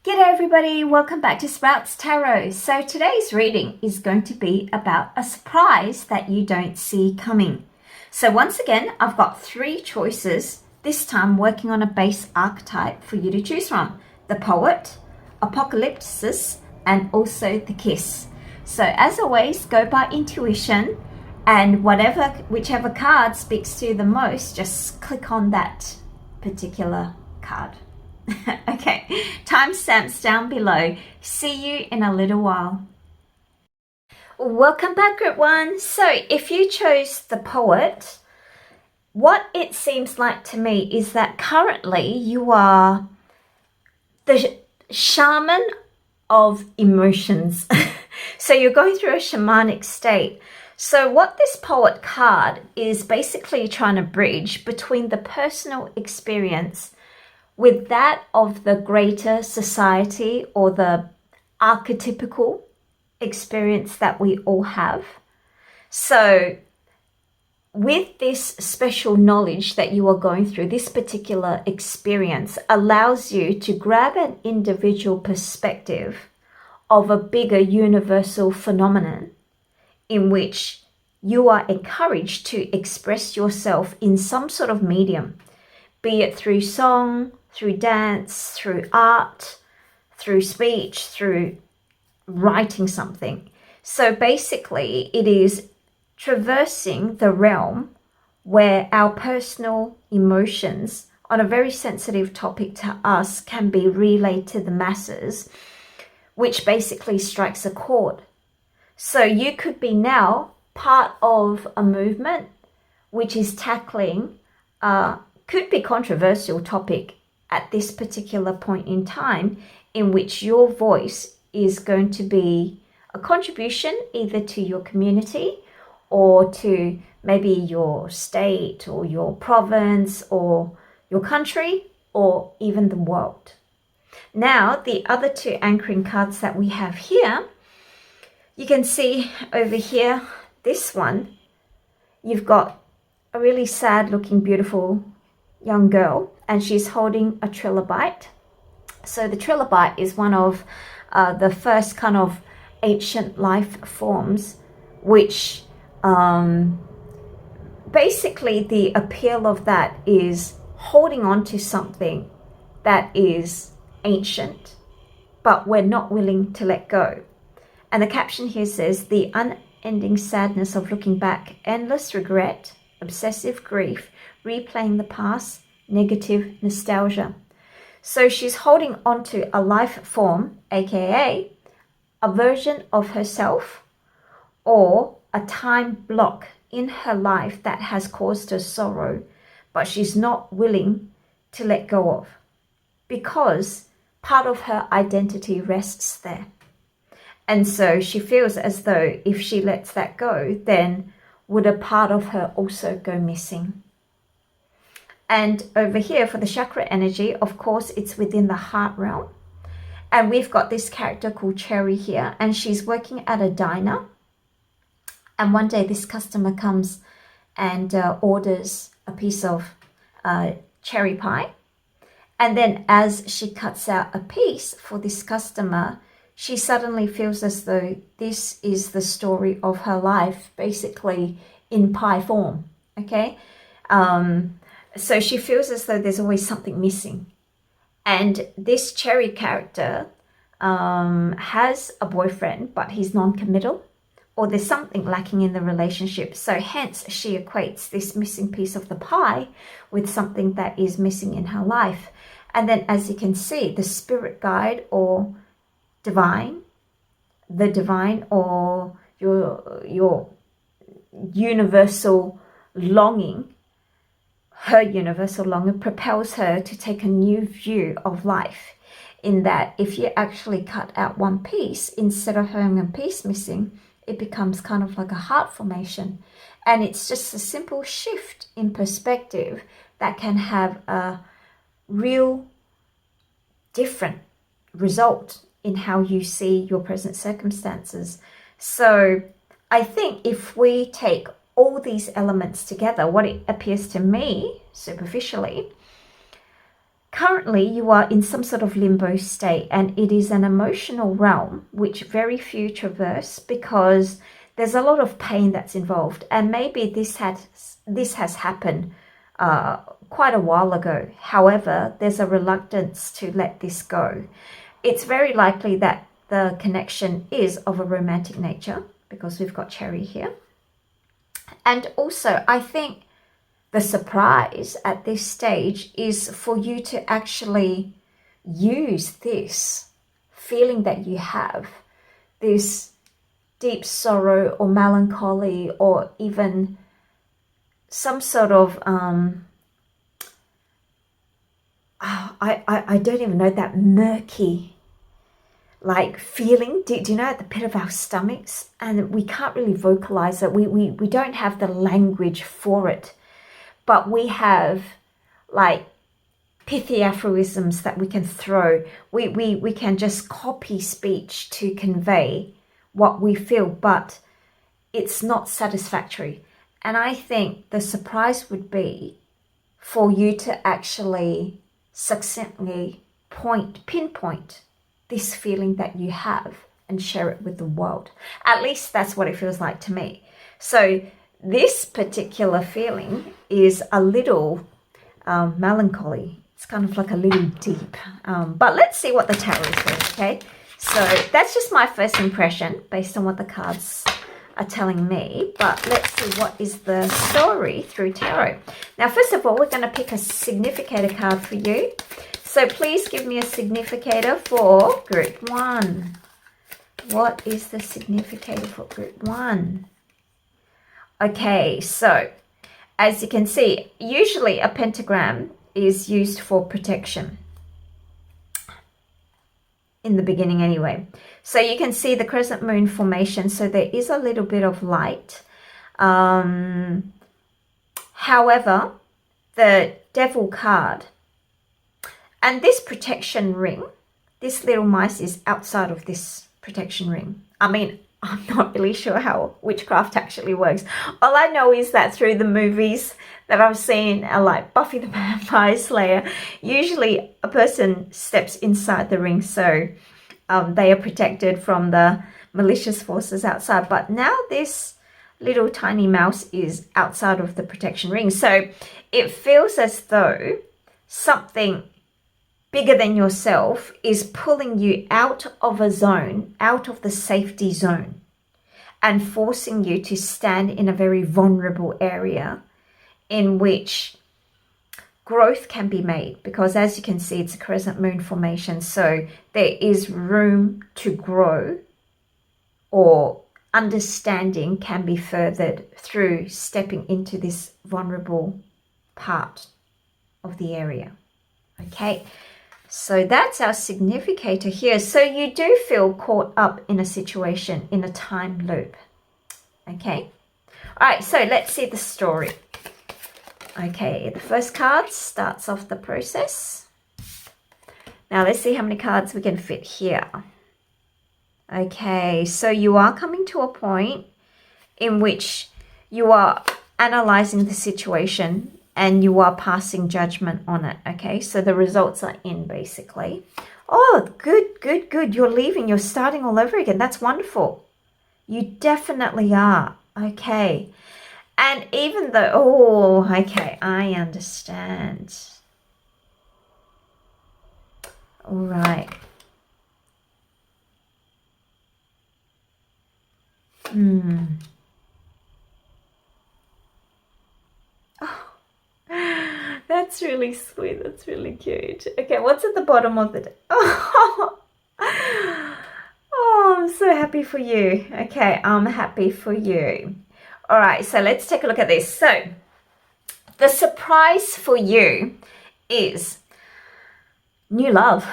G'day everybody, welcome back to Sprouts Tarot. So today's reading is going to be about a surprise that you don't see coming. So once again, I've got 3 choices, this time working on a base archetype for you to choose from. The Poet, Apocalypsis, and also the Kiss. So as always, go by intuition, and whichever card speaks to you the most, just click on that particular card. Okay, timestamps down below. See you in a little while. Welcome back, Group 1. So if you chose the Poet, what it seems like to me is that currently you are the shaman of emotions. So you're going through a shamanic state. So what this Poet card is basically trying to bridge between the personal experience with that of the greater society or the archetypical experience that we all have. So with this special knowledge that you are going through, this particular experience allows you to grab an individual perspective of a bigger universal phenomenon in which you are encouraged to express yourself in some sort of medium, be it through song, through dance, through art, through speech, through writing something. So basically, it is traversing the realm where our personal emotions on a very sensitive topic to us can be relayed to the masses, which basically strikes a chord. So you could be now part of a movement which is tackling could be controversial topic at this particular point in time, in which your voice is going to be a contribution either to your community or to maybe your state or your province or your country or even the world. Now, the other 2 anchoring cards that we have here, you can see over here, this one, you've got a really sad looking, beautiful young girl, and she's holding a trilobite. So the trilobite is one of the first kind of ancient life forms, which basically the appeal of that is holding on to something that is ancient, but we're not willing to let go. And the caption here says, the unending sadness of looking back, endless regret, obsessive grief, replaying the past, negative nostalgia. So she's holding on to a life form, aka a version of herself or a time block in her life that has caused her sorrow, but she's not willing to let go of because part of her identity rests there. And so she feels as though if she lets that go, then would a part of her also go missing? And over here for the chakra energy, of course, it's within the heart realm. And we've got this character called Cherry here, and she's working at a diner. And one day this customer comes and orders a piece of cherry pie. And then as she cuts out a piece for this customer, she suddenly feels as though this is the story of her life, basically in pie form, okay? So she feels as though there's always something missing. And this Cherry character has a boyfriend, but he's non-committal, or there's something lacking in the relationship. So hence she equates this missing piece of the pie with something that is missing in her life. And then as you can see, the spirit guide or divine, the divine or your universal longing, her universal longing propels her to take a new view of life, in that if you actually cut out one piece, instead of having a piece missing, it becomes kind of like a heart formation. And it's just a simple shift in perspective that can have a real different result in how you see your present circumstances. So I think if we take all these elements together, what it appears to me superficially currently you are in some sort of limbo state, and it is an emotional realm which very few traverse because there's a lot of pain that's involved, and maybe this has happened quite a while ago. However, there's a reluctance to let this go. It's very likely that the connection is of a romantic nature because we've got cherry here. And also, I think the surprise at this stage is for you to actually use this feeling that you have, this deep sorrow or melancholy, or even some sort of I don't even know, that murky like feeling. Do you know, at the pit of our stomachs, and we can't really vocalize it. We don't have the language for it, but we have like pithy aphorisms that we can throw. We can just copy speech to convey what we feel, but it's not satisfactory. And I think the surprise would be for you to actually succinctly pinpoint this feeling that you have and share it with the world. At least that's what it feels like to me. So this particular feeling is a little melancholy. It's kind of like a little deep. But let's see what the tarot says, okay? So that's just my first impression based on what the cards are telling me. But let's see what is the story through tarot. Now, first of all, we're going to pick a significator card for you. So please give me a significator for group 1. What is the significator for group 1? Okay, so as you can see, usually a pentagram is used for protection. In the beginning anyway. So you can see the crescent moon formation. So there is a little bit of light. However, the devil card and this protection ring, this little mice is outside of this protection ring. I mean, I'm not really sure how witchcraft actually works. All I know is that through the movies that I've seen, like Buffy the Vampire Slayer, usually a person steps inside the ring, so they are protected from the malicious forces outside. But now this little tiny mouse is outside of the protection ring. So it feels as though something bigger than yourself is pulling you out of a zone, out of the safety zone, and forcing you to stand in a very vulnerable area in which growth can be made. Because as you can see, it's a crescent moon formation, so there is room to grow, or understanding can be furthered through stepping into this vulnerable part of the area. Okay, so that's our significator here. So you do feel caught up in a situation, in a time loop. Okay, all right, so let's see the story. Okay, the first card starts off the process. Now let's see how many cards we can fit here. Okay, so you are coming to a point in which you are analyzing the situation and you are passing judgment on it. Okay, so the results are in basically. Oh, good, good, good. You're leaving. You're starting all over again. That's wonderful. You definitely are. Okay. And even though, oh, okay, I understand. All right. Oh, that's really sweet. That's really cute. Okay, what's at the bottom of the... Oh, oh, I'm so happy for you. Okay, I'm happy for you. All right, so let's take a look at this. So the surprise for you is new love.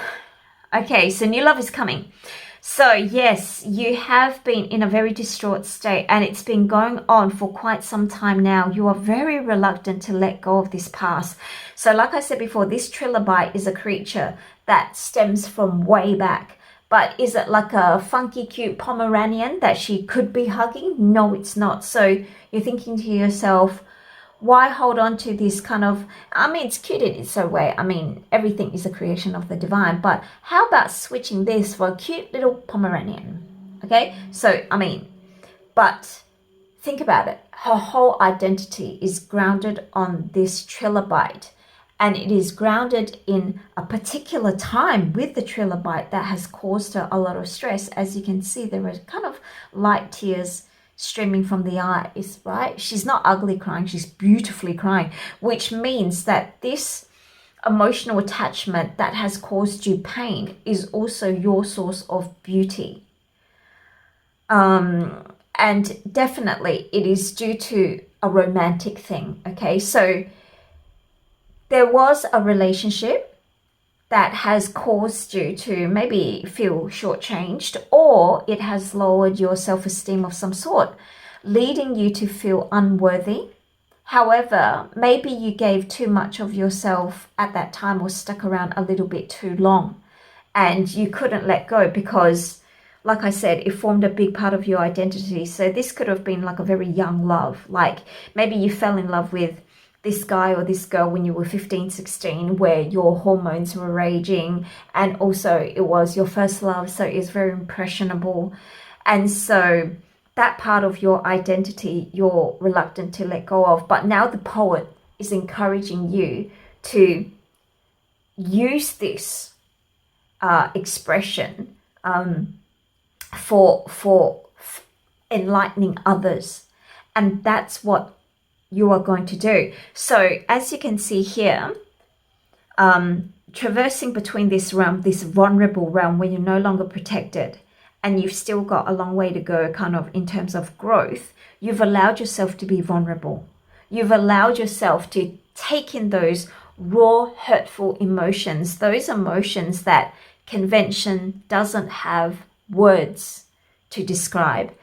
Okay, so new love is coming. So yes, you have been in a very distraught state, and it's been going on for quite some time now. You are very reluctant to let go of this past. So like I said before, this trilobite is a creature that stems from way back. But is it like a funky, cute Pomeranian that she could be hugging? No, it's not. So you're thinking to yourself, Why hold on to this kind of, I mean, it's cute in its own way. I mean, everything is a creation of the divine, but how about switching this for a cute little Pomeranian? Okay, so, I mean, but think about it. Her whole identity is grounded on this trilobite, and it is grounded in a particular time with the trilobite that has caused her a lot of stress. As you can see, there are kind of light tears streaming from the eyes, right? She's not ugly crying, she's beautifully crying, which means that this emotional attachment that has caused you pain is also your source of beauty. And definitely it is due to a romantic thing, okay? So there was a relationship that has caused you to maybe feel shortchanged, or it has lowered your self-esteem of some sort, leading you to feel unworthy. However, maybe you gave too much of yourself at that time, or stuck around a little bit too long, and you couldn't let go because, like I said, it formed a big part of your identity. So this could have been like a very young love. Like maybe you fell in love with this guy or this girl when you were 15, 16, where your hormones were raging, and also it was your first love, so it's very impressionable. And so that part of your identity you're reluctant to let go of. But now the poet is encouraging you to use this expression for enlightening others, and that's what you are going to do. So as you can see here, traversing between this realm, this vulnerable realm where you're no longer protected and you've still got a long way to go kind of in terms of growth, you've allowed yourself to be vulnerable. You've allowed yourself to take in those raw, hurtful emotions, those emotions that convention doesn't have words to describe.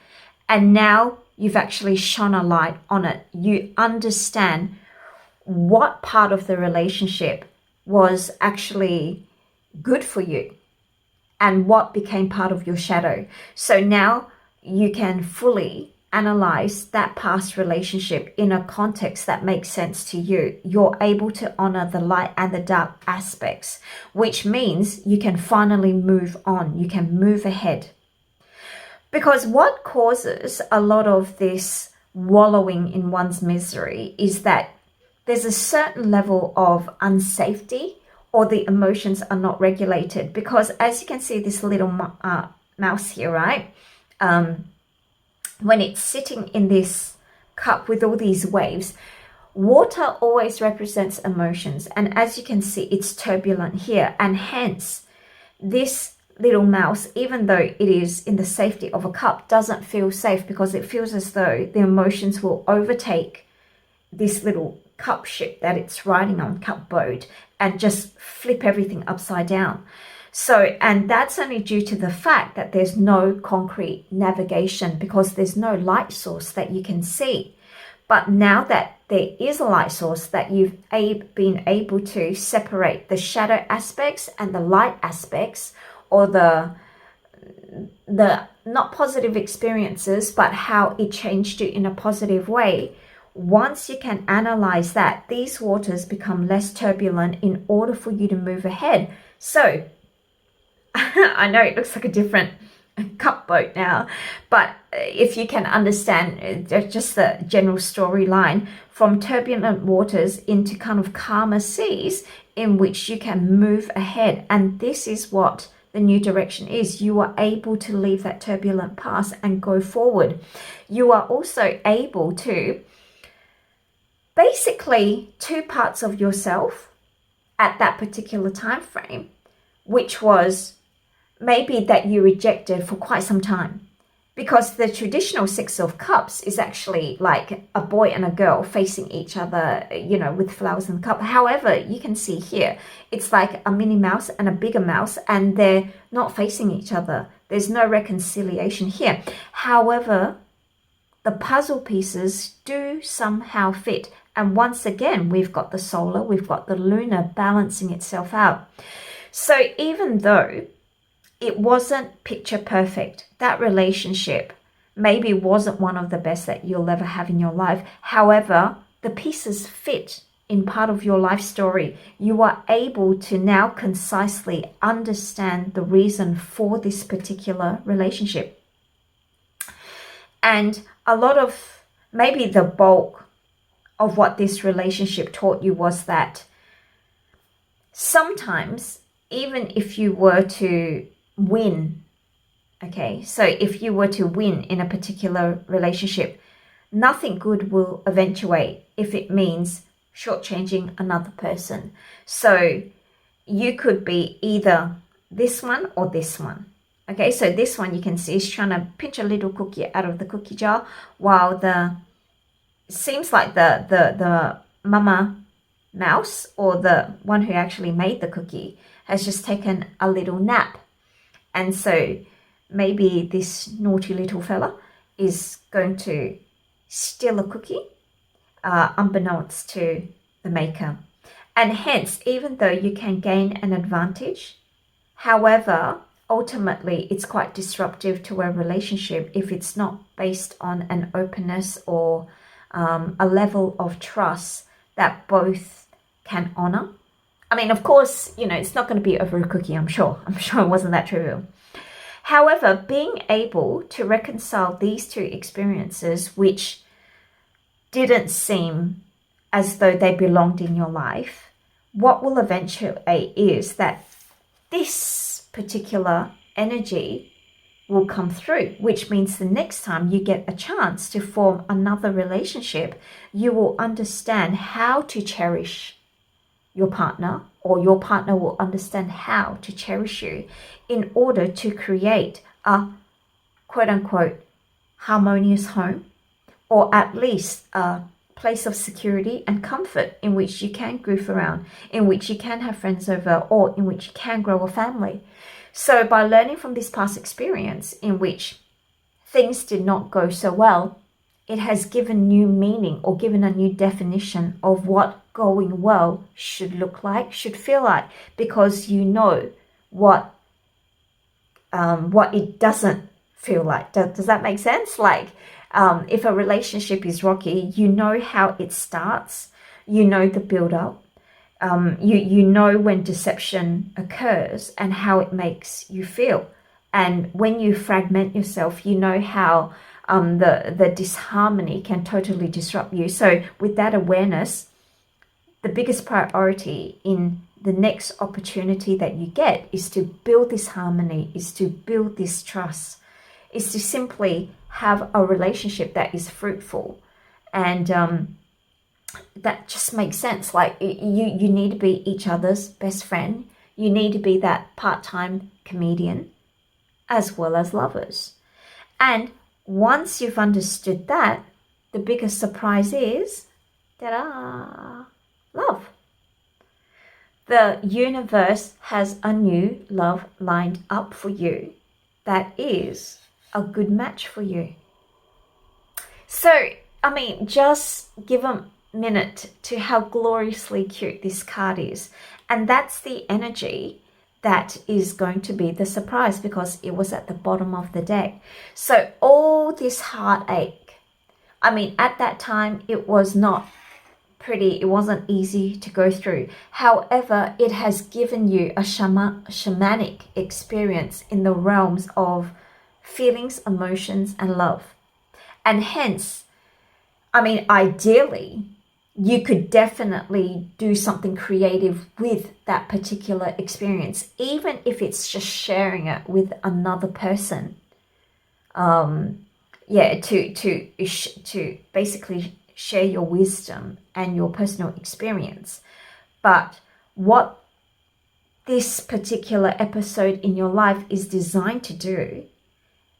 And now you've actually shone a light on it. You understand what part of the relationship was actually good for you and what became part of your shadow. So now you can fully analyze that past relationship in a context that makes sense to you. You're able to honor the light and the dark aspects, which means you can finally move on. You can move ahead. Because what causes a lot of this wallowing in one's misery is that there's a certain level of unsafety, or the emotions are not regulated. Because as you can see, this little mouse here, right? When it's sitting in this cup with all these waves, water always represents emotions. And as you can see, it's turbulent here. And hence, this little mouse, even though it is in the safety of a cup, doesn't feel safe, because it feels as though the emotions will overtake this little cup ship that it's riding on, cup boat, and just flip everything upside down. So, and that's only due to the fact that there's no concrete navigation, because there's no light source that you can see. But now that there is a light source, that you've been able to separate the shadow aspects and the light aspects, or the not positive experiences, but how it changed you in a positive way. Once you can analyze that, these waters become less turbulent in order for you to move ahead. So I know it looks like a different cup boat now, but if you can understand just the general storyline, from turbulent waters into kind of calmer seas in which you can move ahead. And this is what the new direction is. You are able to leave that turbulent past and go forward. You are also able to basically two parts of yourself at that particular time frame, which was maybe that you rejected for quite some time. Because the traditional Six of Cups is actually like a boy and a girl facing each other, you know, with flowers in the cup. However, you can see here, it's like a Minnie Mouse and a bigger mouse, and they're not facing each other. There's no reconciliation here. However, the puzzle pieces do somehow fit. And once again, we've got the solar, we've got the lunar balancing itself out. So even though it wasn't picture perfect, that relationship maybe wasn't one of the best that you'll ever have in your life. However, the pieces fit in part of your life story. You are able to now concisely understand the reason for this particular relationship. And a lot of, maybe the bulk of what this relationship taught you was that sometimes, even if you were to win, okay, so if you were to win in a particular relationship, nothing good will eventuate if it means shortchanging another person. So you could be either this one or this one. Okay, so this one you can see is trying to pinch a little cookie out of the cookie jar, while it seems like the mama mouse, or the one who actually made the cookie, has just taken a little nap. And so maybe this naughty little fella is going to steal a cookie, unbeknownst to the maker. And hence, even though you can gain an advantage, however, ultimately it's quite disruptive to a relationship if it's not based on an openness or a level of trust that both can honor. I mean, of course, it's not going to be over a cookie, I'm sure it wasn't that trivial. However, being able to reconcile these two experiences, which didn't seem as though they belonged in your life, what will eventuate is that this particular energy will come through, which means the next time you get a chance to form another relationship, you will understand how to cherish your partner, or your partner will understand how to cherish you, in order to create a quote-unquote harmonious home, or at least a place of security and comfort in which you can goof around, in which you can have friends over, or in which you can grow a family. So by learning from this past experience in which things did not go so well, it has given new meaning, or given a new definition of what going well should look like, should feel like, because you know what it doesn't feel like. Does that make sense? Like, if a relationship is rocky, you know how it starts, you know the build up, you know when deception occurs and how it makes you feel. And when you fragment yourself, you know how the disharmony can totally disrupt you. So with that awareness, the biggest priority in the next opportunity that you get is to build this harmony, is to build this trust, is to simply have a relationship that is fruitful. And that just makes sense. Like, you need to be each other's best friend. You need to be that part-time comedian as well as lovers. And once you've understood that, the biggest surprise is, ta-da, love. The universe has a new love lined up for you that is a good match for you. So, I mean, just give a minute to how gloriously cute this card is. And that's the energy that is going to be the surprise, because it was at the bottom of the deck. So all this heartache, I mean, at that time, it was not pretty, it wasn't easy to go through. However, it has given you a shamanic experience in the realms of feelings, emotions, and love. And hence, I mean, ideally, you could definitely do something creative with that particular experience, even if it's just sharing it with another person. To basically share your wisdom and your personal experience. But what this particular episode in your life is designed to do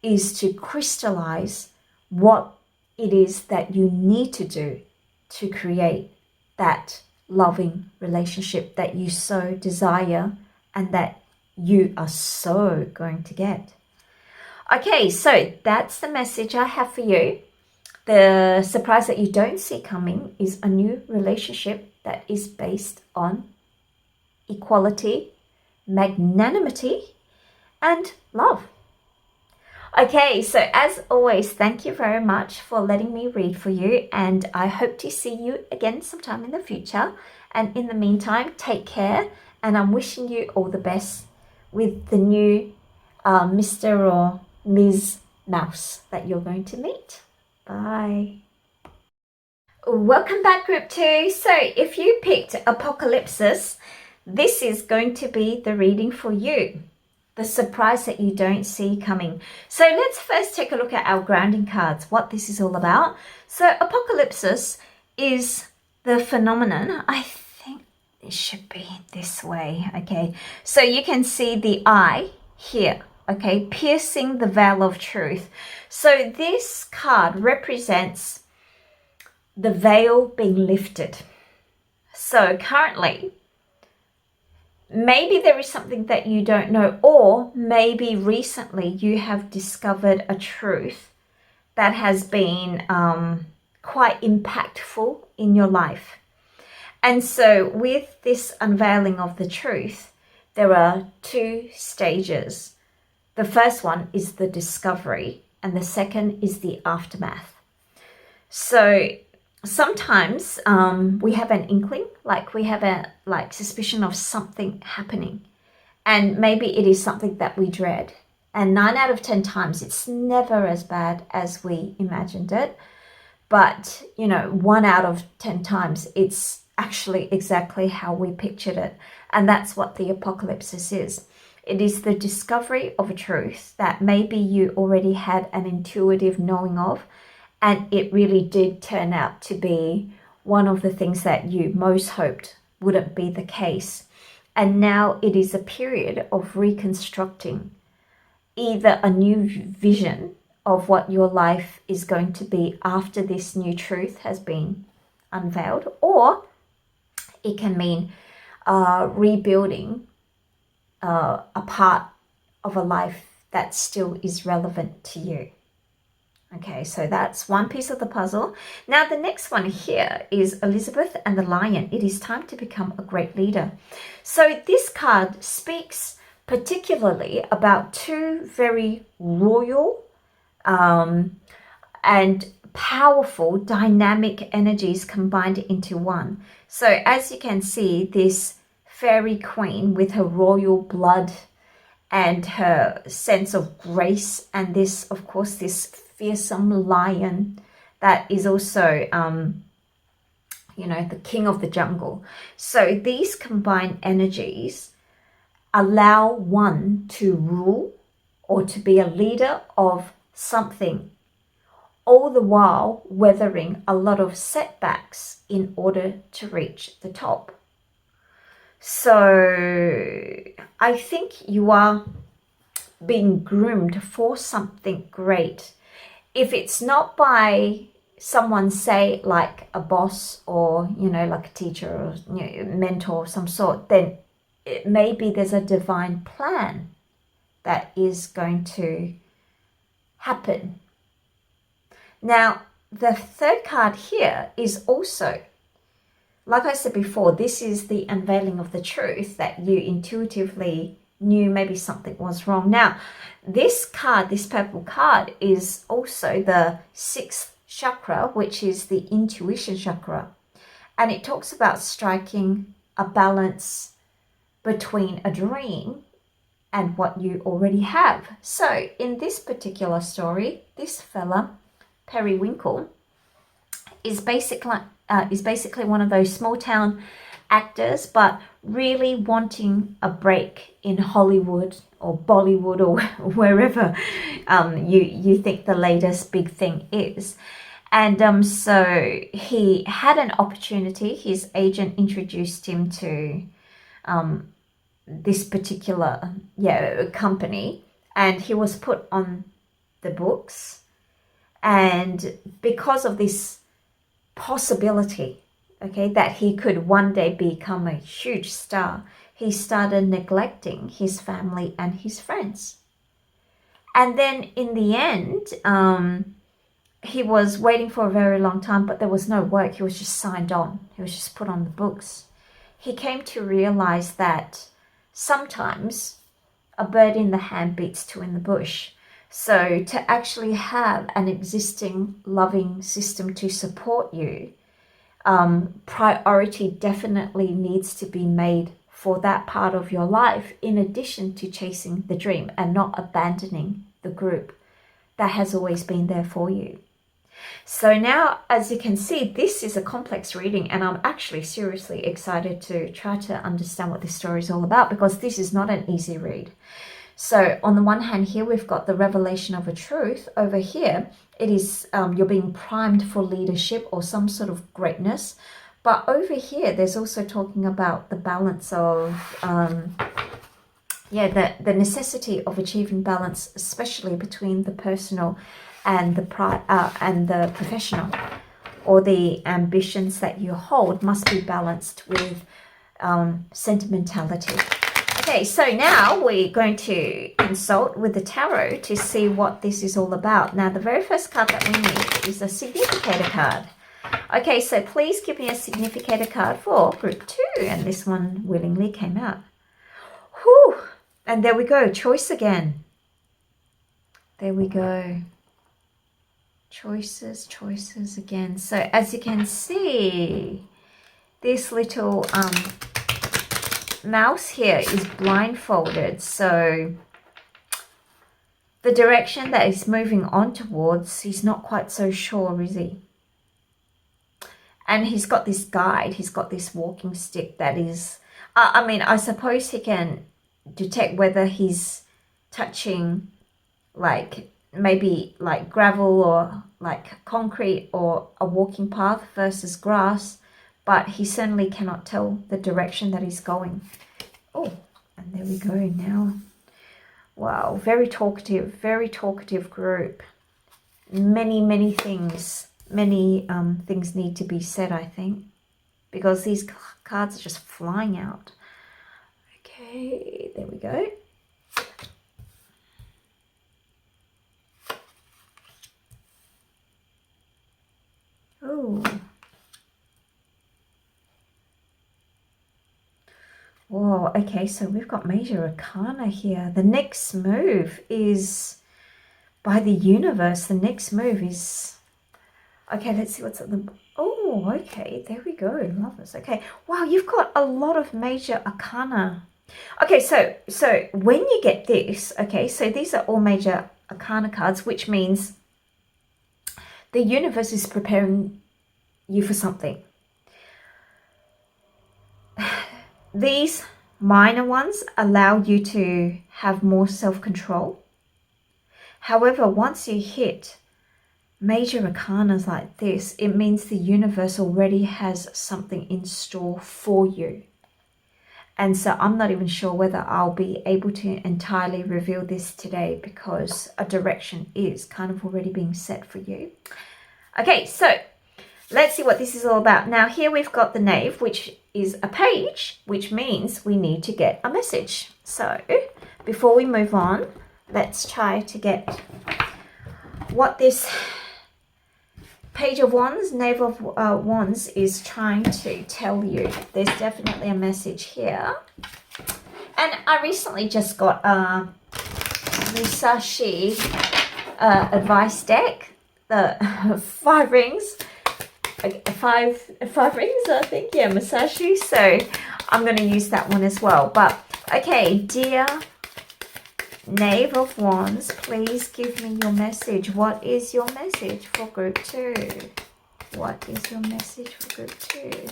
is to crystallize what it is that you need to do to create that loving relationship that you so desire and that you are so going to get. Okay, so that's the message I have for you. The surprise that you don't see coming is a new relationship that is based on equality, magnanimity, and love. Okay, so as always, thank you very much for letting me read for you, and I hope to see you again sometime in the future. And in the meantime, take care, and I'm wishing you all the best with the new Mr. or Ms. Mouse that you're going to meet. Bye. Welcome back, group 2. So if you picked Apocalypsis, this is going to be the reading for you. The surprise that you don't see coming. So let's first take a look at our grounding cards, what this is all about. So Apocalypsis is the phenomenon. I think it should be this way, okay? So you can see the eye here, okay, piercing the veil of truth. So this card represents the veil being lifted. So currently, maybe there is something that you don't know, or maybe recently you have discovered a truth that has been quite impactful in your life. And so with this unveiling of the truth, there are 2 stages. The first one is the discovery, and the second is the aftermath. So sometimes we have an inkling, like we have a suspicion of something happening, and maybe it is something that we dread, and 9 out of 10 times it's never as bad as we imagined it, but 1 out of 10 times it's actually exactly how we pictured it. And that's what the apocalypse is. It is the discovery of a truth that maybe you already had an intuitive knowing of, and it really did turn out to be one of the things that you most hoped wouldn't be the case. And now it is a period of reconstructing either a new vision of what your life is going to be after this new truth has been unveiled, or it can mean rebuilding a part of a life that still is relevant to you. Okay, so that's one piece of the puzzle. Now, the next one here is Elizabeth and the Lion. It is time to become a great leader. So this card speaks particularly about 2 very royal and powerful dynamic energies combined into one. So as you can see, this fairy queen with her royal blood and her sense of grace, and this, of course, this fearsome lion that is also the king of the jungle. So these combined energies allow one to rule or to be a leader of something, all the while weathering a lot of setbacks in order to reach the top. So I think you are being groomed for something great. If it's not by someone, say like a boss or like a teacher or mentor of some sort, then maybe there's a divine plan that is going to happen. Now, the third card here is also, like I said before, this is the unveiling of the truth that you intuitively knew maybe something was wrong. Now, this card, this purple card, is also the 6th chakra, which is the intuition chakra. And it talks about striking a balance between a dream and what you already have. So in this particular story, this fella, Periwinkle, is basically one of those small town actors, but really wanting a break in Hollywood or Bollywood or wherever you think the latest big thing is. And so he had an opportunity. His agent introduced him to this particular company, and he was put on the books. And because of this possibility, okay, that he could one day become a huge star, he started neglecting his family and his friends. And then in the end, he was waiting for a very long time, but there was no work. He was just signed on. He was just put on the books. He came to realize that sometimes a bird in the hand beats 2 in the bush. So to actually have an existing loving system to support you, priority definitely needs to be made for that part of your life, in addition to chasing the dream and not abandoning the group that has always been there for you. So now, as you can see, this is a complex reading, and I'm actually seriously excited to try to understand what this story is all about, because this is not an easy read. So on the one hand here, we've got the revelation of a truth. Over here, it is you're being primed for leadership or some sort of greatness. But over here, there's also talking about the balance of, the necessity of achieving balance, especially between the personal and the professional, or the ambitions that you hold must be balanced with sentimentality. Okay, so now we're going to consult with the tarot to see what this is all about. Now, the very first card that we need is a significator card. Okay, so please give me a significator card for group 2. And this one willingly came out. Whew. And there we go. Choice again. There we go. Choices again. So as you can see, this little mouse here is blindfolded. So the direction that he's moving on towards, he's not quite so sure, is he? And he's got this guide. He's got this walking stick that is, I suppose he can detect whether he's touching maybe like gravel or like concrete or a walking path versus grass, but he certainly cannot tell the direction that he's going. Oh, and there we go now. Wow, very talkative group. Many things need to be said, I think, because these cards are just flying out. Okay, there we go. Oh. Whoa, okay, so we've got major arcana here. The next move is by the universe. The next move is... Okay, let's see what's at the... Oh, okay, there we go. Lovers. Okay, wow, you've got a lot of major arcana. Okay, so when you get this, okay, so these are all major arcana cards, which means the universe is preparing you for something. These minor ones allow you to have more self-control. However, once you hit major arcanas like this, it means the universe already has something in store for you. And so I'm not even sure whether I'll be able to entirely reveal this today, because a direction is kind of already being set for you. Okay, so let's see what this is all about. Now here we've got the Knave, which is a page, which means we need to get a message. So before we move on, let's try to get what this Page of Wands, Knave of Wands is trying to tell you. There's definitely a message here. And I recently just got a Musashi advice deck, the 5 rings. Five rings, I think. Yeah, Musashi. So I'm going to use that one as well. But okay, dear Knave of Wands, please give me your message. What is your message for group 2? What is your message for group 2?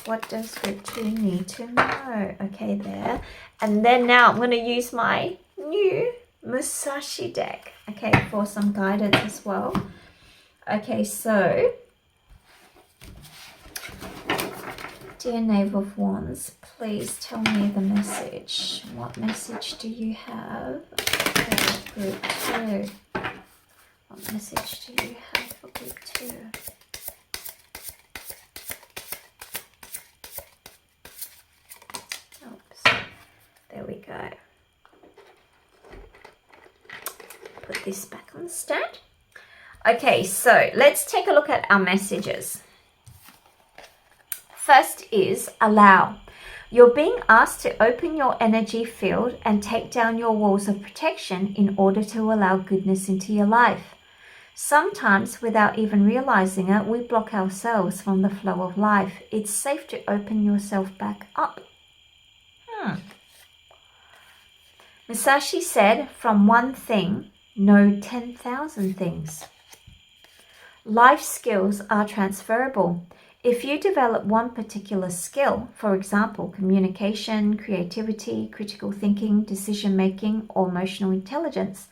What does group 2 need to know? Okay, there. And then now I'm going to use my new Musashi deck, okay, for some guidance as well. Okay, so dear Knave of Wands, please tell me the message. What message do you have for group 2? What message do you have for group 2? Oops. There we go. Put this back on the stand. Okay, so let's take a look at our messages. First is allow. You're being asked to open your energy field and take down your walls of protection in order to allow goodness into your life. Sometimes, without even realizing it, we block ourselves from the flow of life. It's safe to open yourself back up. Musashi said, from one thing, know 10,000 things. Life skills are transferable. If you develop one particular skill, for example, communication, creativity, critical thinking, decision-making, or emotional intelligence,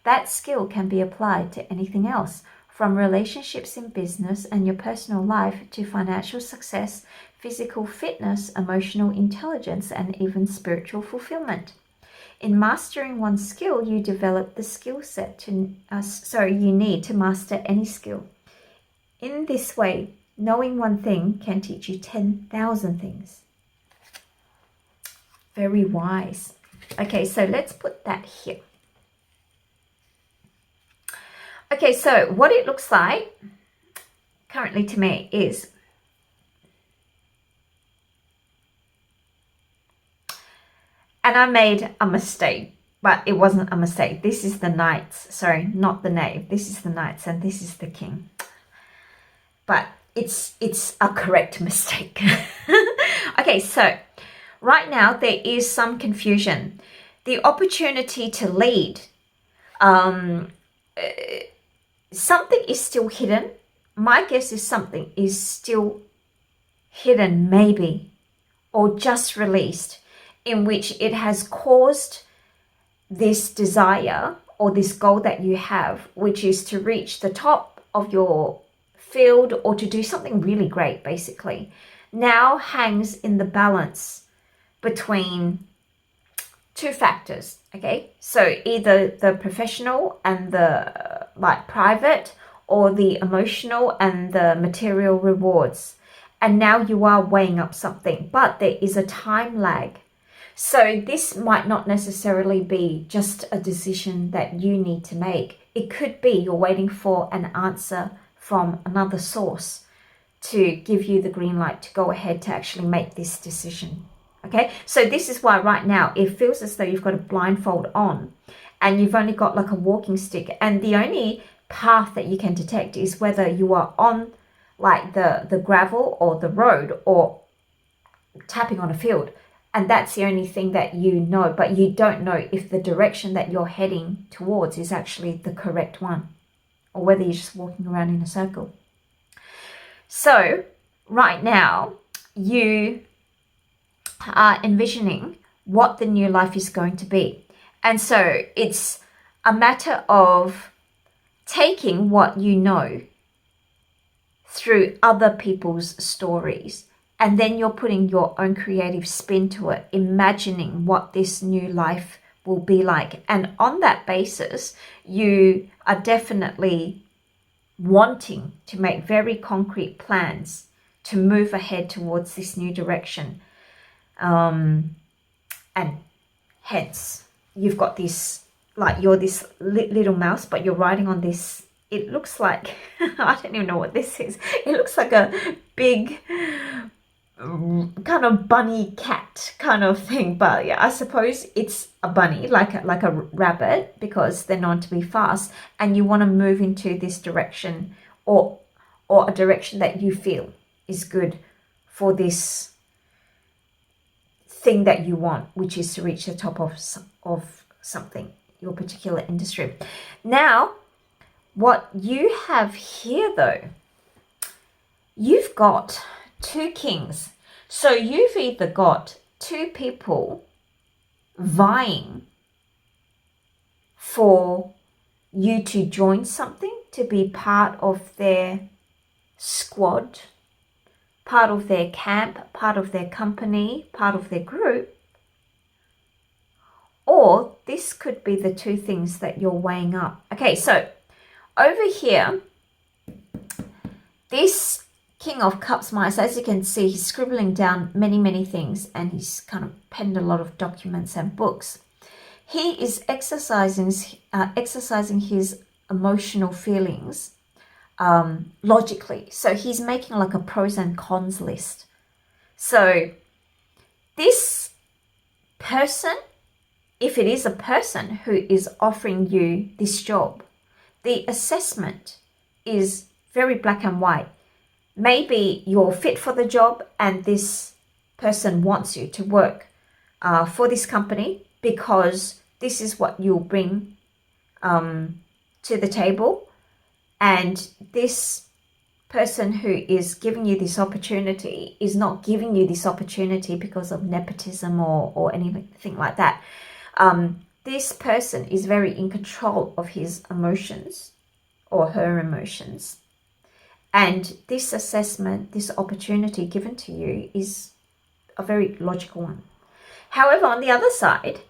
that skill can be applied to anything else, from relationships in business and your personal life to financial success, physical fitness, emotional intelligence, and even spiritual fulfillment. In mastering one skill, you develop the skill set you need to master any skill. In this way, knowing one thing can teach you 10,000 things. Very wise. Okay, so let's put that here. Okay, so what it looks like currently to me is and I made a mistake, but it wasn't a mistake. This is the knights. Sorry, not the knave. This is the knights and this is the king. But it's a correct mistake. Okay, so right now there is some confusion. The opportunity to lead, something is still hidden. My guess is something is still hidden, maybe, or just released, in which it has caused this desire or this goal that you have, which is to reach the top of your field or to do something really great, basically, now hangs in the balance between two factors. Okay, so either the professional and the private, or the emotional and the material rewards. And now you are weighing up something, but there is a time lag. So this might not necessarily be just a decision that you need to make. It could be you're waiting for an answer from another source to give you the green light to go ahead to actually make this decision. Okay, so this is why right now it feels as though you've got a blindfold on and you've only got like a walking stick, and the only path that you can detect is whether you are on like the gravel or the road or tapping on a field. And that's the only thing that you know, but you don't know if the direction that you're heading towards is actually the correct one, or whether you're just walking around in a circle. So right now you are envisioning what the new life is going to be. And so it's a matter of taking what you know through other people's stories, and then you're putting your own creative spin to it, imagining what this new life will be like. And on that basis, you are definitely wanting to make very concrete plans to move ahead towards this new direction. And hence, you've got this, like you're this little mouse, but you're riding on this, it looks like, I don't even know what this is. It looks like a big kind of bunny cat kind of thing, but yeah, I suppose it's a bunny, like a rabbit, because they're known to be fast, and you want to move into this direction, or a direction that you feel is good for this thing that you want, which is to reach the top of something, your particular industry. Now, what you have here though, you've got two kings. So you've either got two people vying for you to join something, to be part of their squad, part of their camp, part of their company, part of their group. Or this could be the two things that you're weighing up. Okay, so over here, this King of Cups Mice, as you can see, he's scribbling down many things, and he's kind of penned a lot of documents and books. He is exercising his emotional feelings logically. So he's making like a pros and cons list. So this person, if it is a person who is offering you this job, the assessment is very black and white. Maybe you're fit for the job and this person wants you to work for this company because this is what you'll bring to the table. And this person who is giving you this opportunity is not giving you this opportunity because of nepotism or anything like that. This person is very in control of his emotions or her emotions. And this assessment, this opportunity given to you is a very logical one. However, on the other side,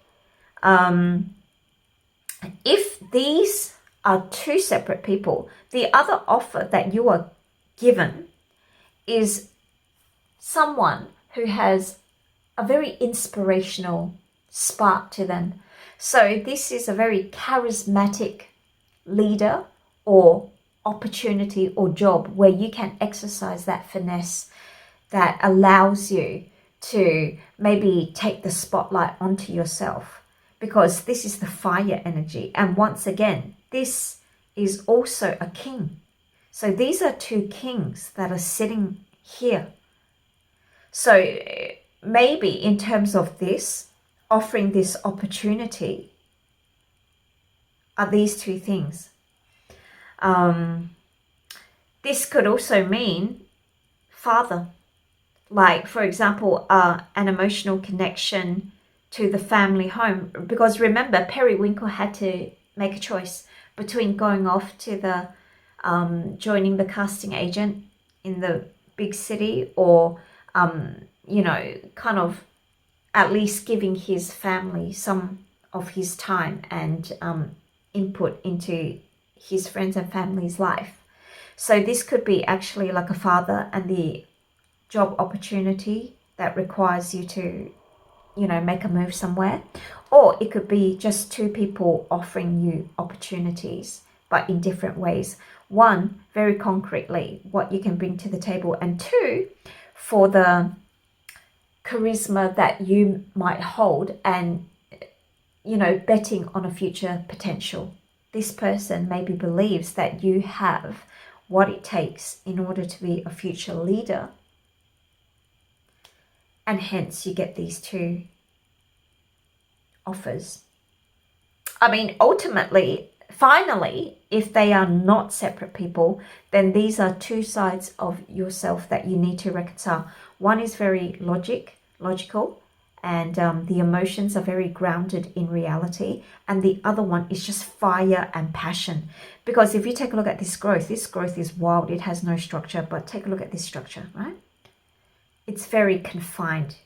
if these are two separate people, the other offer that you are given is someone who has a very inspirational spark to them. So this is a very charismatic leader or opportunity or job where you can exercise that finesse that allows you to maybe take the spotlight onto yourself, because this is the fire energy. And once again, this is also a king. So these are two kings that are sitting here. So maybe in terms of this, offering this opportunity are these two things. This could also mean father. Like, for example, an emotional connection to the family home. Because remember, Periwinkle had to make a choice between going off to the joining the casting agent in the big city, or kind of at least giving his family some of his time and input into his friends and family's life. So this could be actually like a father and the job opportunity that requires you to make a move somewhere. Or it could be just two people offering you opportunities, but in different ways. One, very concretely, what you can bring to the table. And two, for the charisma that you might hold and, betting on a future potential. This person maybe believes that you have what it takes in order to be a future leader. And hence you get these two offers. I mean, ultimately, finally, if they are not separate people, then these are two sides of yourself that you need to reconcile. One is very logical, and the emotions are very grounded in reality. And the other one is just fire and passion. Because if you take a look at this growth is wild. It has no structure, but take a look at this structure, right? It's very confined.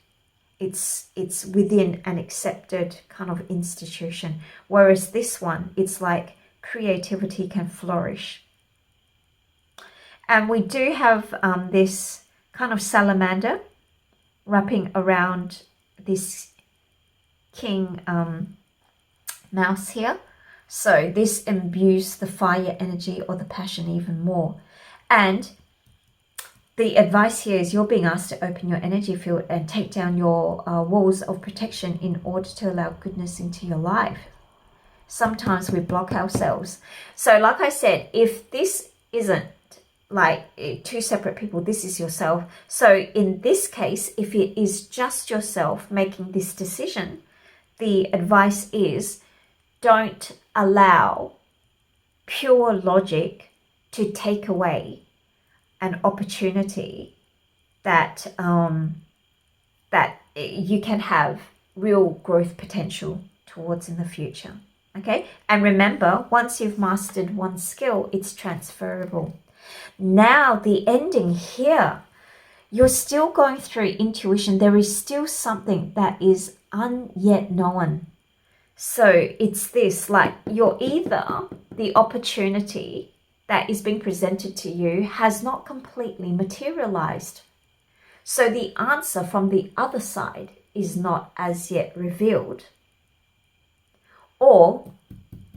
It's within an accepted kind of institution. Whereas this one, it's like creativity can flourish. And we do have this kind of salamander wrapping around this king mouse here. So this imbues the fire energy or the passion even more. And the advice here is you're being asked to open your energy field and take down your walls of protection in order to allow goodness into your life. Sometimes we block ourselves. So like I said, if this isn't like two separate people, this is yourself. So in this case, if it is just yourself making this decision, the advice is don't allow pure logic to take away an opportunity that that you can have real growth potential towards in the future. Okay, and remember, once you've mastered one skill, it's transferable. Now the ending here, you're still going through intuition. There is still something that is unyet known. So it's this, like you're either the opportunity that is being presented to you has not completely materialized. So the answer from the other side is not as yet revealed. Or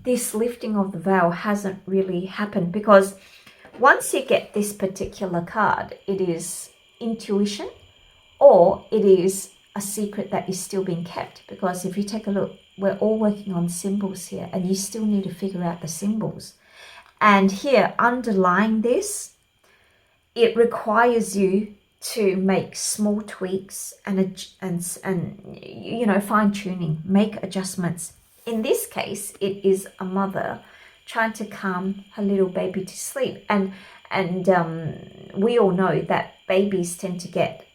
this lifting of the veil hasn't really happened, because once you get this particular card, it is intuition or it is a secret that is still being kept. Because if you take a look, we're all working on symbols here, and you still need to figure out the symbols. And here, underlying this, it requires you to make small tweaks and you know, fine tuning, make adjustments. In this case, it is a mother trying to calm her little baby to sleep, and we all know that babies tend to get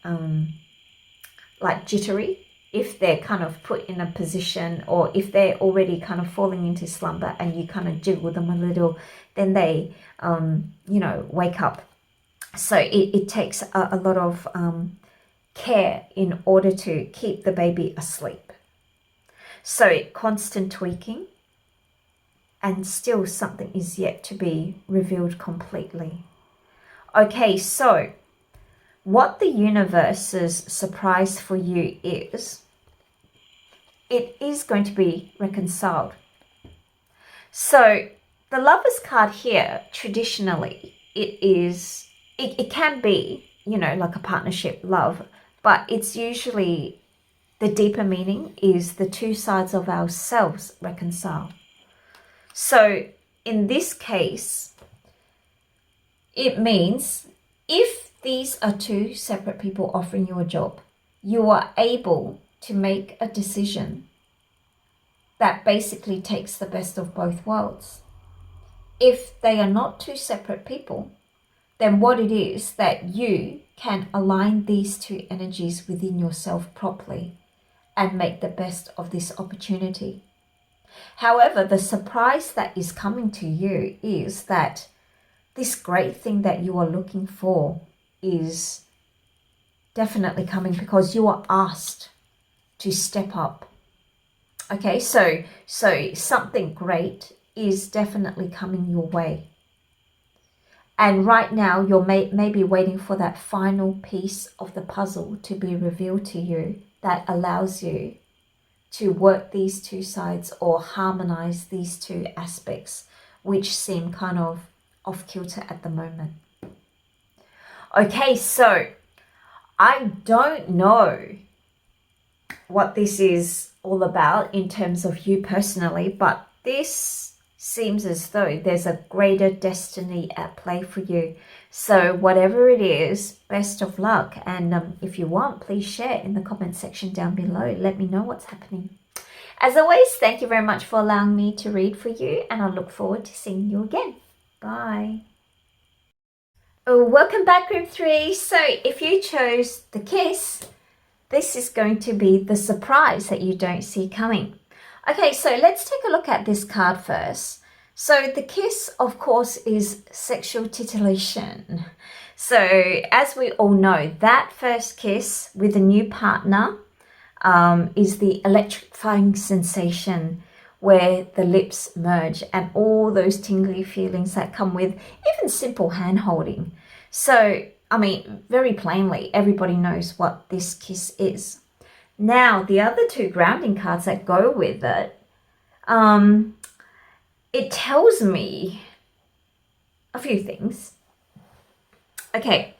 like jittery if they're kind of put in a position, or if they're already kind of falling into slumber and you kind of jiggle them a little, then they you know, wake up. So it takes a lot of care in order to keep the baby asleep. So constant tweaking, and still something is yet to be revealed completely. Okay, so what the universe's surprise for you is, it is going to be reconciled. So the Lovers card here, traditionally, it can be, you know, like a partnership, love, but it's usually, the deeper meaning is the two sides of ourselves reconcile. So in this case, it means if these are two separate people offering you a job, you are able to make a decision that basically takes the best of both worlds. If they are not two separate people, then what it is that you can align these two energies within yourself properly and make the best of this opportunity. However, the surprise that is coming to you is that this great thing that you are looking for is definitely coming, because you are asked to step up. Okay, so something great is definitely coming your way. And right now, you're maybe waiting for that final piece of the puzzle to be revealed to you that allows you to work these two sides or harmonize these two aspects, which seem kind of off kilter at the moment. Okay, so I don't know what this is all about in terms of you personally, but this seems as though there's a greater destiny at play for you. So whatever it is, best of luck. And if you want, please share in the comment section down below. Let me know what's happening. As always, thank you very much for allowing me to read for you, and I look forward to seeing you again. Bye. Welcome back, group 3. So if you chose the kiss, this is going to be the surprise that you don't see coming. Okay, so let's take a look at this card first. So the kiss, of course, is sexual titillation. So as we all know, that first kiss with a new partner is the electrifying sensation where the lips merge and all those tingly feelings that come with even simple hand holding. So, I mean, very plainly, everybody knows what this kiss is. Now, the other two grounding cards that go with it, it tells me a few things. Okay,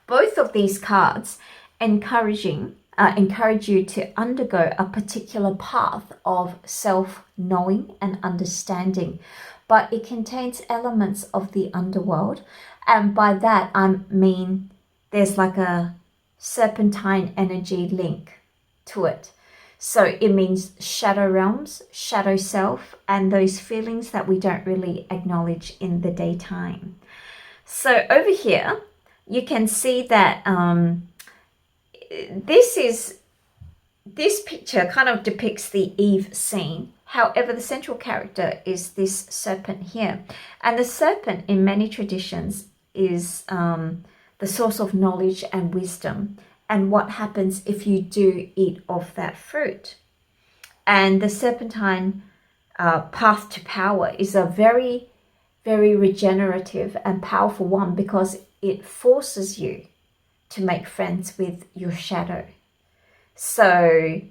both of these cards encourage you to undergo a particular path of self-knowing and understanding, but it contains elements of the underworld, and by that I mean there's like a serpentine energy link to it. So it means shadow realms, shadow self, and those feelings that we don't really acknowledge in the daytime. So over here, you can see that this picture kind of depicts the Eve scene. However, the central character is this serpent here. And the serpent in many traditions is the source of knowledge and wisdom, and what happens if you do eat of that fruit. And the serpentine path to power is a very, very regenerative and powerful one, because it forces you to make friends with your shadow. So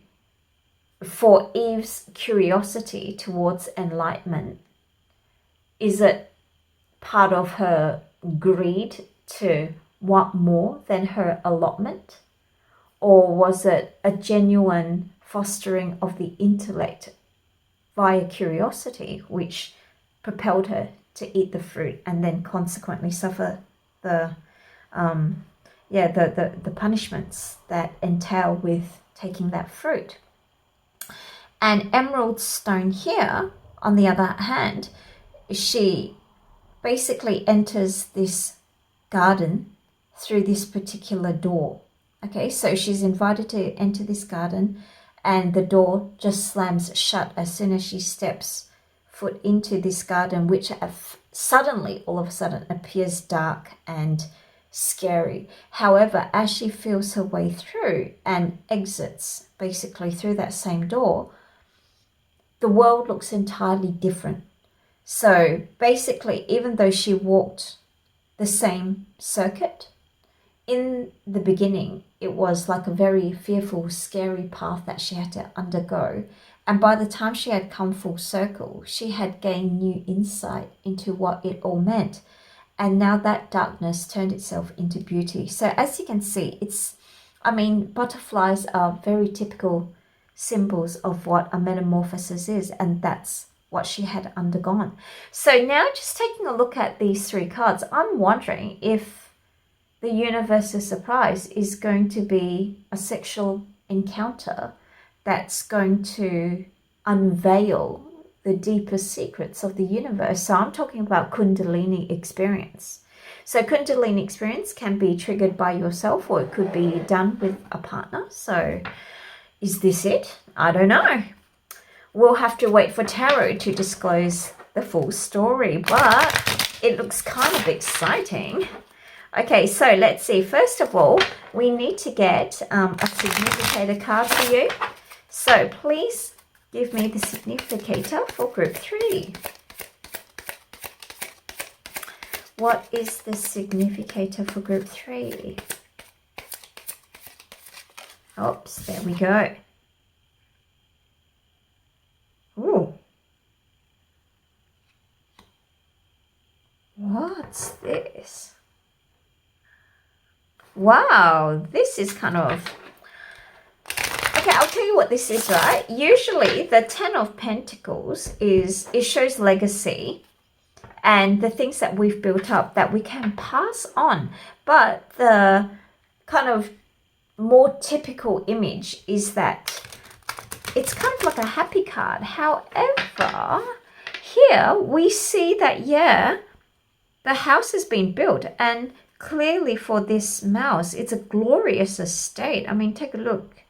for Eve's curiosity towards enlightenment, is it part of her greed to want more than her allotment? Or was it a genuine fostering of the intellect via curiosity, which propelled her to eat the fruit and then consequently suffer the the punishments that entail with taking that fruit? And emerald stone here, on the other hand, she basically enters this garden through this particular door. Okay, so she's invited to enter this garden and the door just slams shut as soon as she steps foot into this garden, which suddenly, all of a sudden, appears dark and scary. However, as she feels her way through and exits basically through that same door, the world looks entirely different. So basically, even though she walked the same circuit, in the beginning, it was like a very fearful, scary path that she had to undergo. And by the time she had come full circle, she had gained new insight into what it all meant. And now that darkness turned itself into beauty. So as you can see, butterflies are very typical symbols of what a metamorphosis is. And that's what she had undergone. So now just taking a look at these three cards, I'm wondering if the universe's surprise is going to be a sexual encounter that's going to unveil the deepest secrets of the universe. So I'm talking about Kundalini experience. So Kundalini experience can be triggered by yourself, or it could be done with a partner. So is this it? I don't know. We'll have to wait for tarot to disclose the full story, but it looks kind of exciting. Okay, so let's see. First of all, we need to get a significator card for you. So please give me the significator for group 3. What is the significator for group 3? Oops, there we go. Ooh. What's this? Wow, this is kind of... Okay, I'll tell you what this is, right? Usually the 10 of Pentacles it shows legacy and the things that we've built up that we can pass on. But the kind of more typical image is that it's kind of like a happy card. However, here we see that, yeah, the house has been built, and clearly for this mouse, it's a glorious estate. I mean, take a look.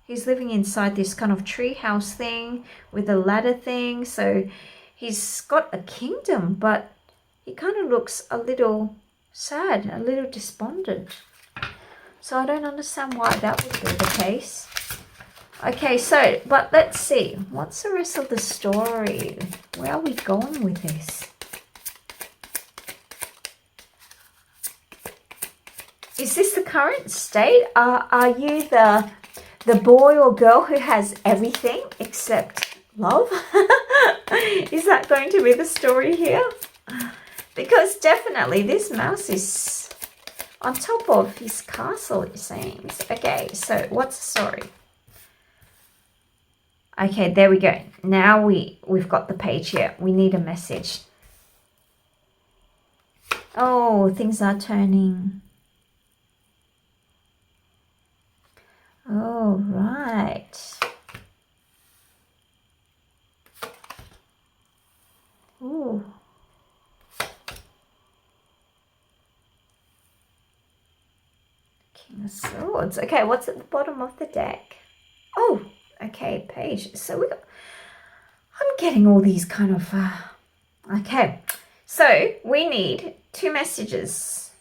He's living inside this kind of tree house thing with a ladder thing. So he's got a kingdom, but he kind of looks a little sad, a little despondent. So I don't understand why that would be the case. Okay, so, but let's see. What's the rest of the story? Where are we going with this? Is this the current state? Are you the boy or girl who has everything except love? Is that going to be the story here? Because definitely this mouse is on top of his castle, it seems. Okay, so what's the story? Okay, there we go. Now we've got the page here. We need a message. Oh, things are turning. Oh, right. Ooh. King of Swords. Okay, what's at the bottom of the deck? Oh, okay, page. So I'm getting all these kind of... okay, so we need 2 messages.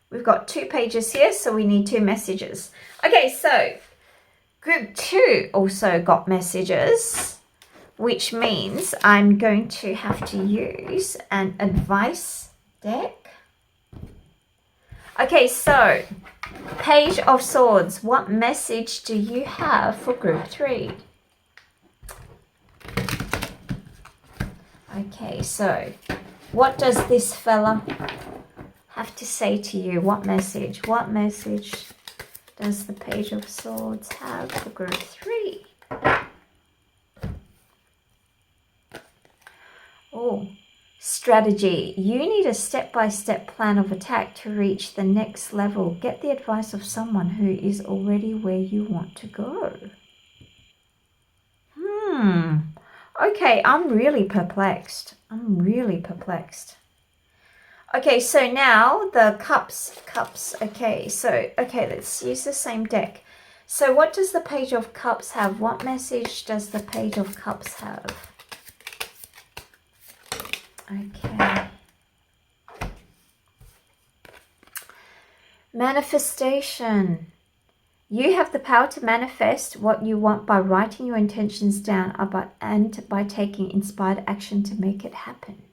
We've got 2 pages here, so we need 2 messages. Okay, so group 2 also got messages, which means I'm going to have to use an advice deck. Okay, so Page of Swords, what message do you have for group 3? Okay, so what does this fella have to say to you? What message? What message does the Page of Swords have for group 3? Oh, strategy. You need a step-by-step plan of attack to reach the next level. Get the advice of someone who is already where you want to go. Okay, I'm really perplexed. Okay, so now the cups. Okay, let's use the same deck. So what does the Page of Cups have? What message does the Page of Cups have? Okay. Manifestation. You have the power to manifest what you want by writing your intentions down and by taking inspired action to make it happen.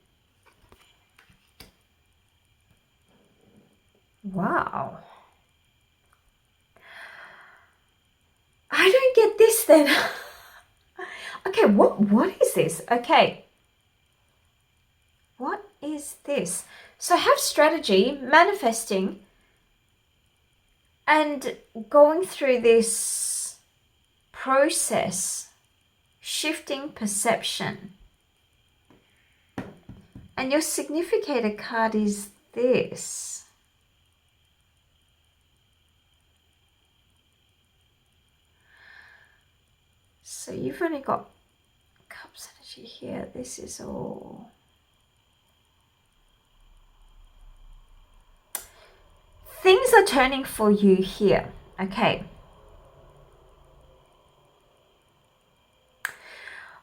Wow. I don't get this then. Okay, what is this? Okay. What is this? So have strategy, manifesting, and going through this process, shifting perception. And your significator card is this. So you've only got Cups energy here. This is all. Things are turning for you here. Okay.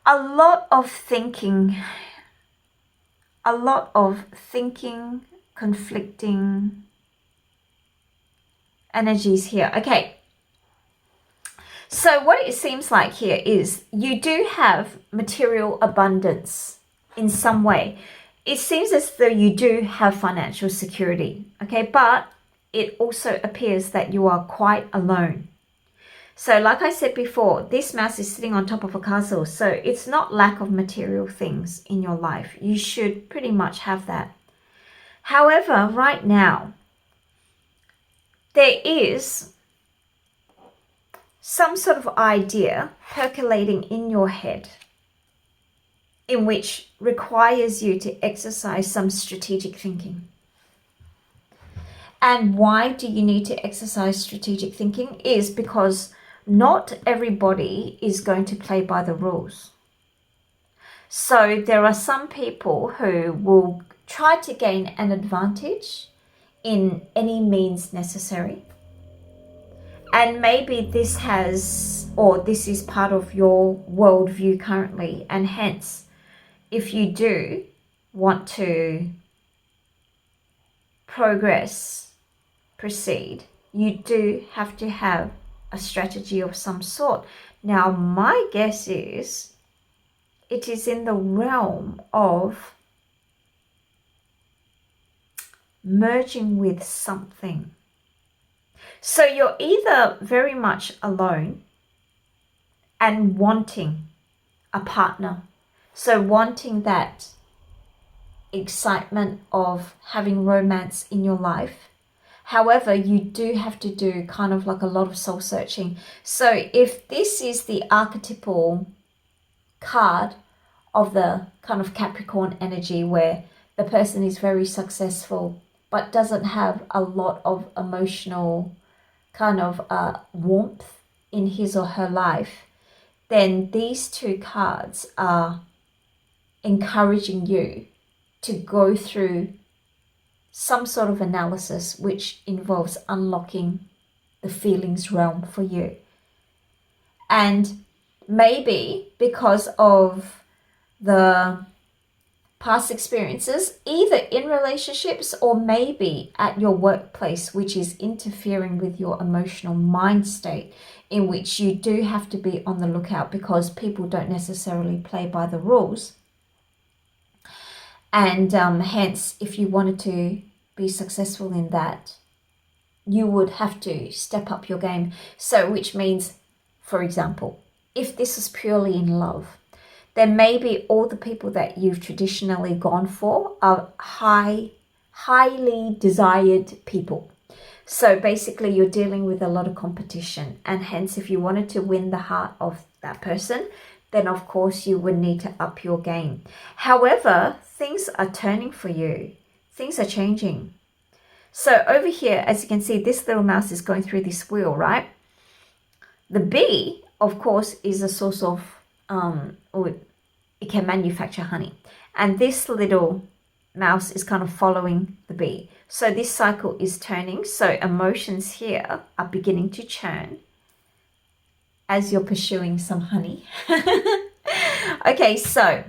A lot of thinking, conflicting energies here. Okay. So what it seems like here is you do have material abundance in some way. It seems as though you do have financial security. Okay. But it also appears that you are quite alone. So like I said before, this mouse is sitting on top of a castle. So it's not lack of material things in your life. You should pretty much have that. However, right now, there is some sort of idea percolating in your head in which requires you to exercise some strategic thinking. And why do you need to exercise strategic thinking? Is because not everybody is going to play by the rules. So there are some people who will try to gain an advantage in any means necessary. And maybe this is part of your worldview currently. And hence, if you do want to proceed, you do have to have a strategy of some sort. Now, my guess is it is in the realm of merging with something. So you're either very much alone and wanting a partner. So wanting that excitement of having romance in your life. However, you do have to do kind of like a lot of soul searching. So if this is the archetypal card of the kind of Capricorn energy where the person is very successful but doesn't have a lot of emotional kind of warmth in his or her life, then these two cards are encouraging you to go through some sort of analysis which involves unlocking the feelings realm for you. And maybe because of the past experiences, either in relationships or maybe at your workplace, which is interfering with your emotional mind state, in which you do have to be on the lookout because people don't necessarily play by the rules. And hence, if you wanted to be successful in that, you would have to step up your game. So which means, for example, if this is purely in love, then maybe all the people that you've traditionally gone for are highly desired people. So basically you're dealing with a lot of competition, and hence if you wanted to win the heart of that person, then of course you would need to up your game. However, things are turning for you. Things are changing. So over here, as you can see, this little mouse is going through this wheel, right? The bee, of course, is a source of, or it can manufacture honey. And this little mouse is kind of following the bee. So this cycle is turning. So emotions here are beginning to churn as you're pursuing some honey. Okay, so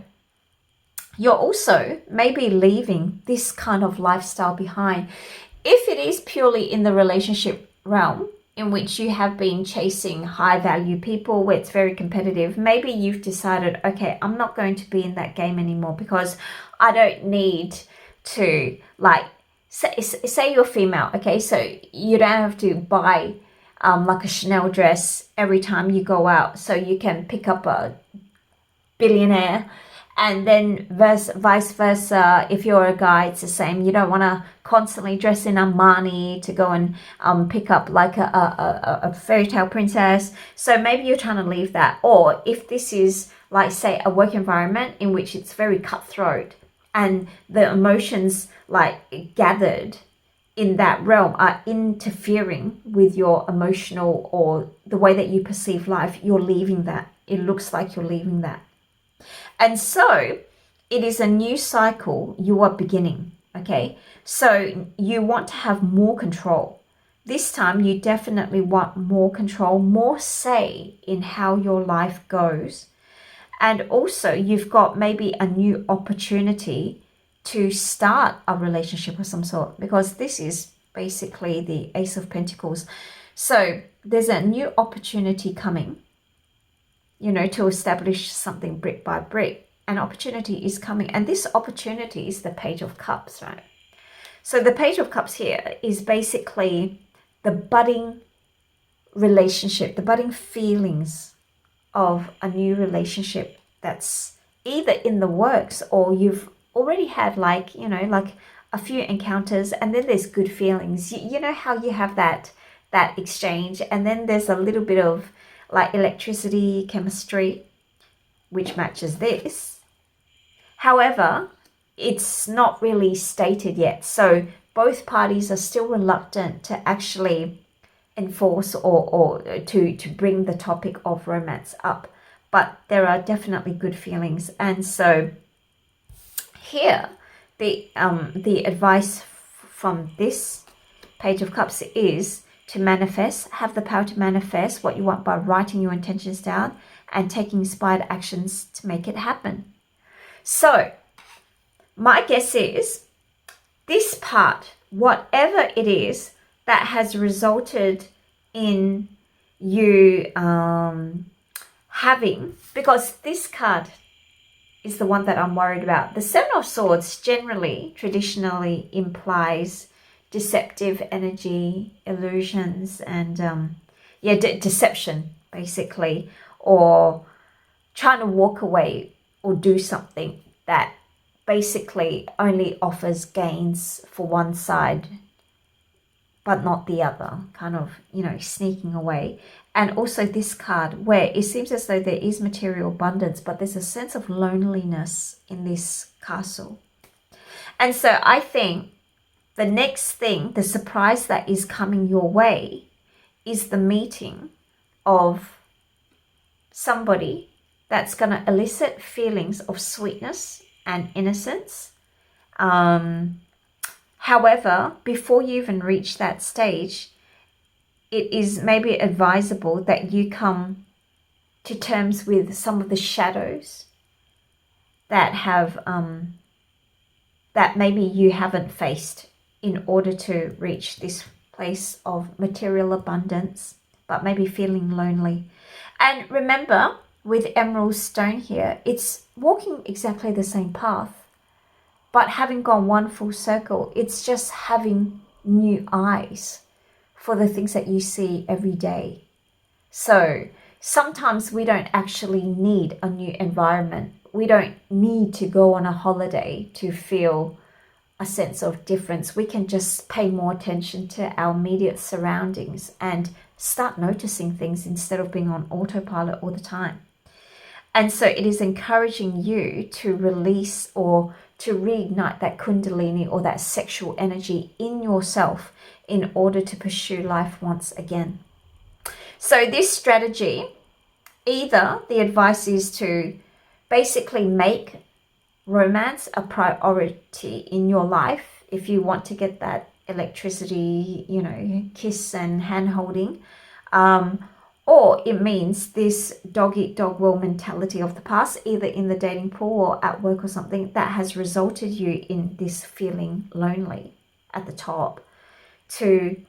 you're also maybe leaving this kind of lifestyle behind. If it is purely in the relationship realm, in which you have been chasing high value people where it's very competitive, maybe you've decided, okay, I'm not going to be in that game anymore because I don't need to, like, say you're female, okay, so you don't have to buy like a Chanel dress every time you go out, so you can pick up a billionaire. And then vice versa, if you're a guy, it's the same. You don't want to constantly dress in Armani to go and pick up like a fairy tale princess. So maybe you're trying to leave that. Or if this is like, say, a work environment in which it's very cutthroat and the emotions like gathered in that realm are interfering with your emotional or the way that you perceive life, you're leaving that. It looks like you're leaving that. And so it is a new cycle you are beginning, okay? So you want to have more control. This time you definitely want more control, more say in how your life goes. And also you've got maybe a new opportunity to start a relationship of some sort, because this is basically the Ace of Pentacles. So there's a new opportunity coming, you know, to establish something brick by brick. An opportunity is coming, and this opportunity is the Page of Cups, right? So the Page of Cups here is basically the budding relationship, the budding feelings of a new relationship that's either in the works or you've already had, like, you know, like a few encounters, and then there's good feelings. You know how you have that exchange, and then there's a little bit of like electricity, chemistry, which matches this. However, it's not really stated yet. So both parties are still reluctant to actually enforce or to bring the topic of romance up. But there are definitely good feelings. And so here, the advice from this Page of Cups is to manifest, have the power to manifest what you want by writing your intentions down and taking inspired actions to make it happen. So my guess is this part, whatever it is that has resulted in you having, because this card is the one that I'm worried about. The Seven of Swords generally, traditionally implies deceptive energy, illusions, and deception basically, or trying to walk away or do something that basically only offers gains for one side but not the other, kind of, you know, sneaking away. And also this card where it seems as though there is material abundance, but there's a sense of loneliness in this castle. And so I think the next thing, the surprise that is coming your way, is the meeting of somebody that's going to elicit feelings of sweetness and innocence. However, before you even reach that stage, it is maybe advisable that you come to terms with some of the shadows that have that maybe you haven't faced in order to reach this place of material abundance, but maybe feeling lonely. And remember, with Emerald Stone here, it's walking exactly the same path, but having gone one full circle, it's just having new eyes for the things that you see every day. So sometimes we don't actually need a new environment. We don't need to go on a holiday to feel a sense of difference. We can just pay more attention to our immediate surroundings and start noticing things instead of being on autopilot all the time. And so it is encouraging you to release or to reignite that kundalini or that sexual energy in yourself in order to pursue life once again. So this strategy, either the advice is to basically make romance a priority in your life if you want to get that electricity, you know, kiss and hand holding, or it means this dog eat dog world mentality of the past, either in the dating pool or at work or something, that has resulted you in this feeling lonely at the top, to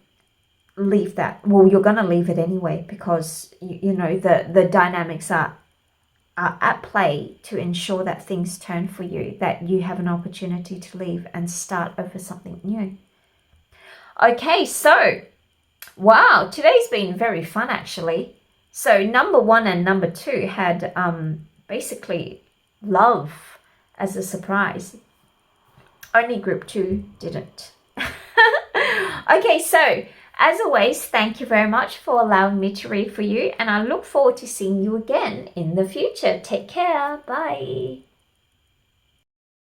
leave that. Well, you're going to leave it anyway, because you know the dynamics are at play to ensure that things turn for you, that you have an opportunity to leave and start over something new. Okay, so wow, today's been very fun actually. So number 1 and number 2 had basically love as a surprise. Only group 2 didn't. Okay, so as always, thank you very much for allowing me to read for you, and I look forward to seeing you again in the future. Take care. Bye.